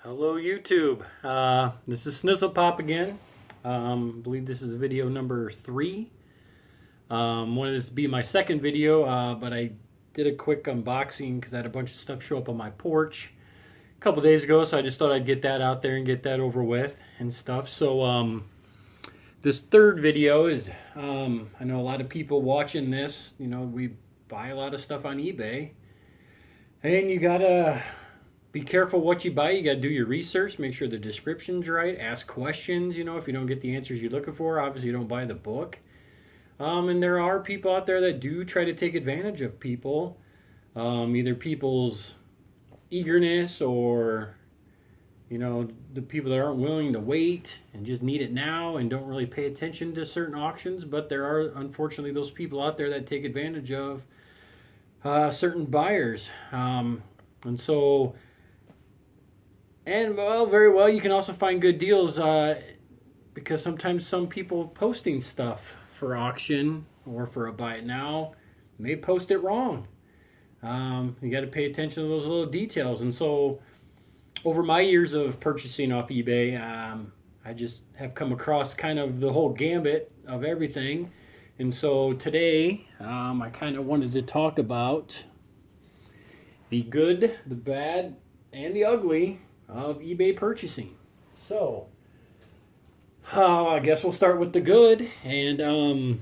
Hello YouTube, this is Snizzle Pop again. I believe this is video number 3. Wanted this to be my second video, but I did a quick unboxing because I had a bunch of stuff show up on my porch a couple days ago, so I just thought I'd get that out there and get that over with and stuff. So this third video is, I know a lot of people watching this, we buy a lot of stuff on eBay, and you gotta be careful what you buy. You got to do your research, make sure the description's right, ask questions. If you don't get the answers you're looking for, obviously you don't buy the book. And there are people out there that do try to take advantage of people, either people's eagerness or, the people that aren't willing to wait and just need it now and don't really pay attention to certain auctions. But there are, unfortunately, those people out there that take advantage of certain buyers. And so... And, well, very well, you can also find good deals because sometimes some people posting stuff for auction or for a buy it now may post it wrong. You got to pay attention to those little details. And so over my years of purchasing off eBay, I just have come across kind of the whole gambit of everything. And so today I kind of wanted to talk about the good, the bad, and the ugly of eBay purchasing. So I guess we'll start with the good, and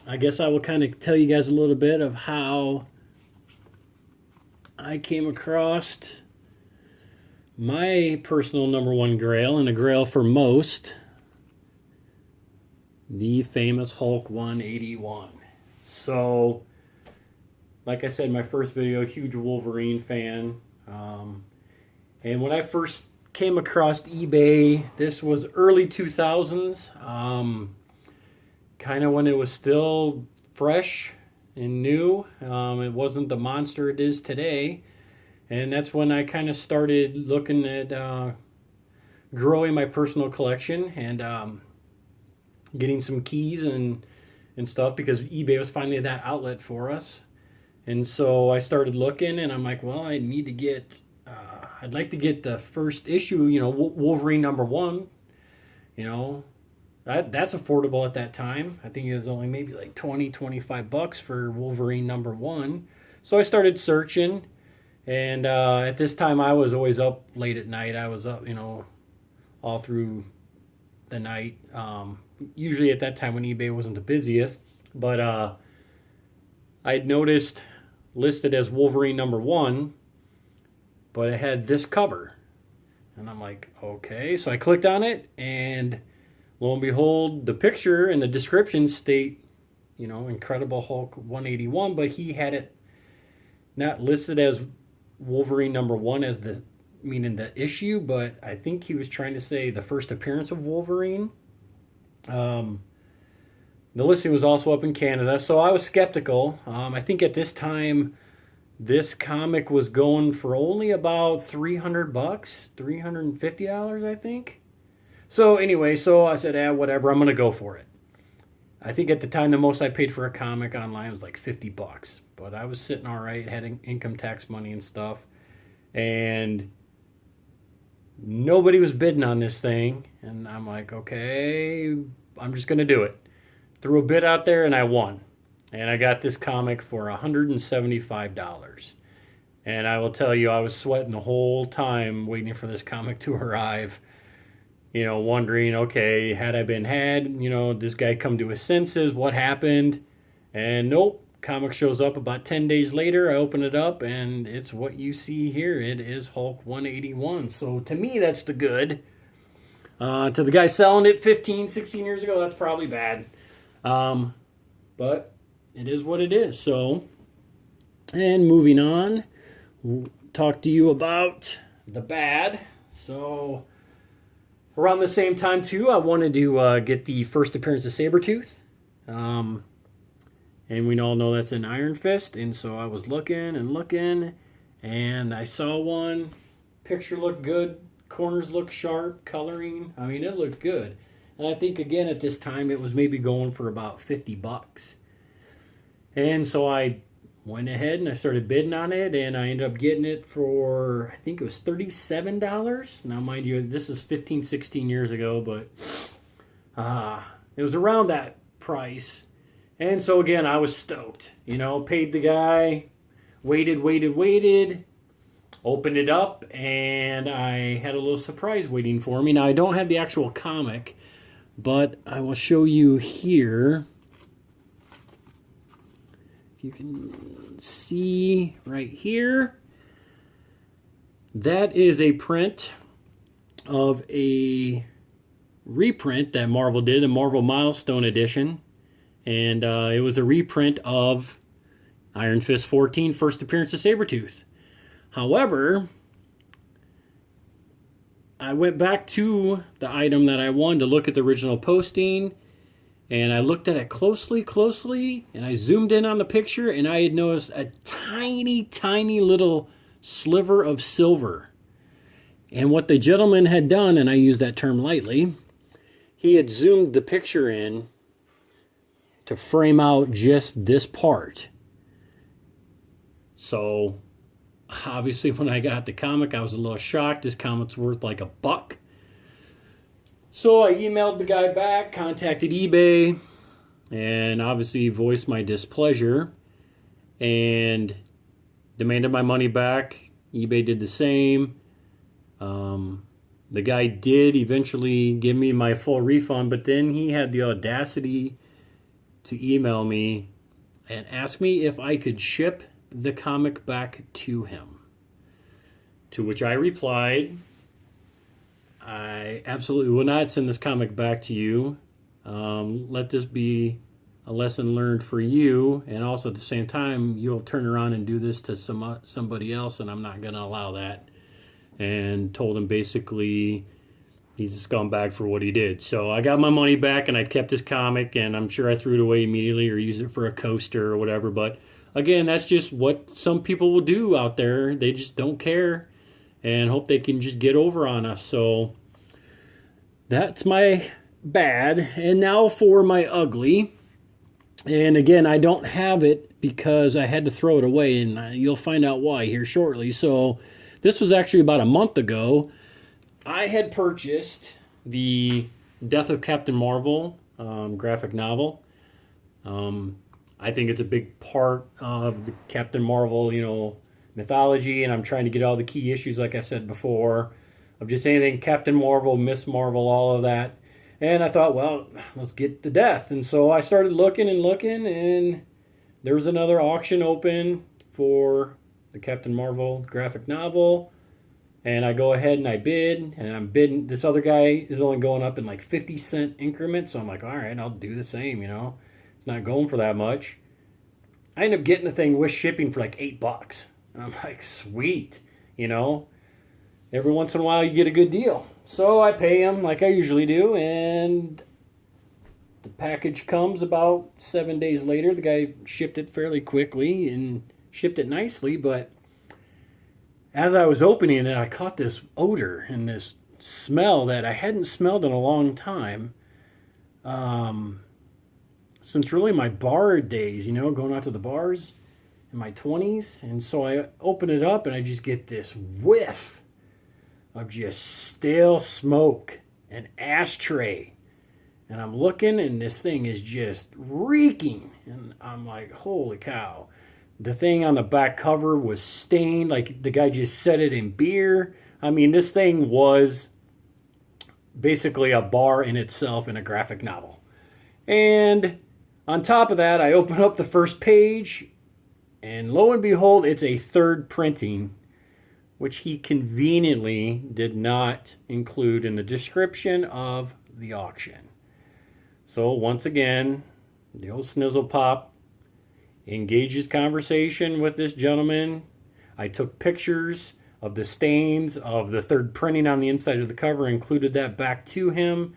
I guess I will kind of tell you guys a little bit of how I came across my personal number one grail, and a grail for most, the famous Hulk 181. So like I said in my first video, huge Wolverine fan. And when I first came across eBay, this was early 2000s, kind of when it was still fresh and new. It wasn't the monster it is today. And that's when I kind of started looking at growing my personal collection and getting some keys and stuff, because eBay was finally that outlet for us. And so I started looking, and I'm like, well, I need to get... I'd like to get the first issue, Wolverine number 1. That's affordable at that time. I think it was only maybe like $20-25 for Wolverine number 1. So I started searching, and at this time I was always up late at night. I was up, all through the night. Usually at that time when eBay wasn't the busiest, but I'd noticed listed as Wolverine number 1, but it had this cover. And I'm like, okay. So I clicked on it, and lo and behold, the picture and the description state, Incredible Hulk 181, but he had it not listed as Wolverine number 1 as meaning the issue, but I think he was trying to say the first appearance of Wolverine. The listing was also up in Canada, so I was skeptical. I think at this time, this comic was going for only about $300, $350, I think. So anyway, so I said, whatever, I'm going to go for it. I think at the time, the most I paid for a comic online was like $50. But I was sitting all right, had income tax money and stuff. And nobody was bidding on this thing. And I'm like, okay, I'm just going to do it. Threw a bid out there, and I won. And I got this comic for $175. And I will tell you, I was sweating the whole time waiting for this comic to arrive. Wondering, okay, had I been had, this guy come to his senses, what happened? And nope, comic shows up about 10 days later. I open it up, and it's what you see here. It is Hulk 181. So to me, that's the good. To the guy selling it 15, 16 years ago, that's probably bad. But it is what it is. So, and moving on, we'll talk to you about the bad. So, around the same time, too, I wanted to get the first appearance of Sabretooth. And we all know that's an Iron Fist. And so I was looking, and I saw one. Picture looked good. Corners looked sharp. Coloring, it looked good. And I think, again, at this time, it was maybe going for about $50. And so I went ahead and I started bidding on it, and I ended up getting it for, I think it was $37. Now, mind you, this is 15, 16 years ago, but it was around that price. And so again, I was stoked. You know, paid the guy, waited, opened it up, and I had a little surprise waiting for me. Now, I don't have the actual comic, but I will show you here. You can see right here, that is a print of a reprint that Marvel did, the Marvel Milestone Edition. And it was a reprint of Iron Fist 14, first appearance of Sabretooth. However, I went back to the item that I wanted to look at the original posting, and I looked at it closely, and I zoomed in on the picture, and I had noticed a tiny little sliver of silver. And what the gentleman had done, and I use that term lightly, he had zoomed the picture in to frame out just this part. So, obviously, when I got the comic, I was a little shocked. This comic's worth like $1. So I emailed the guy back, contacted eBay, and obviously voiced my displeasure and demanded my money back. eBay did the same. The guy did eventually give me my full refund, but then he had the audacity to email me and ask me if I could ship the comic back to him. To which I replied, I absolutely will not send this comic back to you. Let this be a lesson learned for you, and also at the same time, you'll turn around and do this to somebody else, and I'm not going to allow that. And told him basically he's a scumbag for what he did. So I got my money back, and I kept his comic, and I'm sure I threw it away immediately or used it for a coaster or whatever. But again, that's just what some people will do out there. They just don't care and hope they can just get over on us. So that's my bad. And now for my ugly. And again, I don't have it because I had to throw it away, and you'll find out why here shortly. So this was actually about a month ago. I had purchased the Death of Captain Marvel graphic novel. I think it's a big part of the Captain Marvel, mythology, and I'm trying to get all the key issues, like I said before, of just anything Captain Marvel, Miss Marvel, all of that. And I thought, well, let's get the Death. And so I started looking, and there was another auction open for the Captain Marvel graphic novel. And I go ahead and I bid, and I'm bidding. This other guy is only going up in like 50-cent increments. So I'm like, all right, I'll do the same, It's not going for that much. I end up getting the thing with shipping for like $8. And I'm like, sweet, Every once in a while you get a good deal. So I pay him like I usually do, and the package comes about 7 days later. The guy shipped it fairly quickly and shipped it nicely, but as I was opening it, I caught this odor and this smell that I hadn't smelled in a long time. Since really my bar days, going out to the bars in my 20s. And so I open it up and I just get this whiff of just stale smoke and ashtray. And I'm looking, and this thing is just reeking. And I'm like, holy cow. The thing on the back cover was stained, like the guy just set it in beer. I mean, this thing was basically a bar in itself in a graphic novel. And on top of that, I open up the first page, and lo and behold, it's a third printing, which he conveniently did not include in the description of the auction. So once again, the old Snizzle Pop engages conversation with this gentleman. I took pictures of the stains of the third printing on the inside of the cover, included that back to him,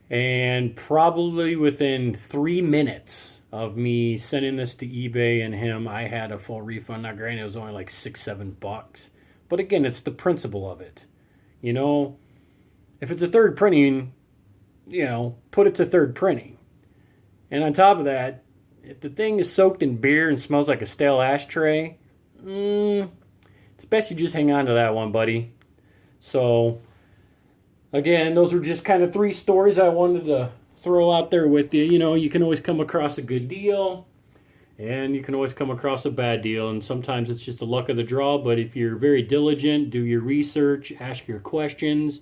and probably within 3 minutes of me sending this to eBay and him, I had a full refund. Now granted, it was only like $6-7, but again, it's the principle of it. If it's a third printing, put it to third printing. And on top of that, if the thing is soaked in beer and smells like a stale ashtray, it's best you just hang on to that one, buddy. So, again, those were just kind of 3 stories I wanted to throw out there with you. You know, you can always come across a good deal, and you can always come across a bad deal, and sometimes it's just the luck of the draw. But if you're very diligent, do your research, ask your questions,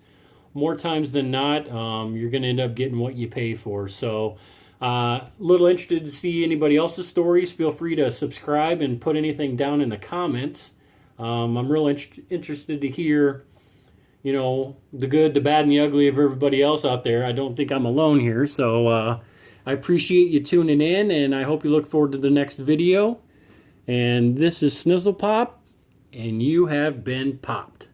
more times than not, you're going to end up getting what you pay for. So, a little interested to see anybody else's stories. Feel free to subscribe and put anything down in the comments. I'm real interested to hear, you know, the good, the bad, and the ugly of everybody else out there. I don't think I'm alone here. So I appreciate you tuning in, and I hope you look forward to the next video. And this is Snizzle Pop, and you have been popped.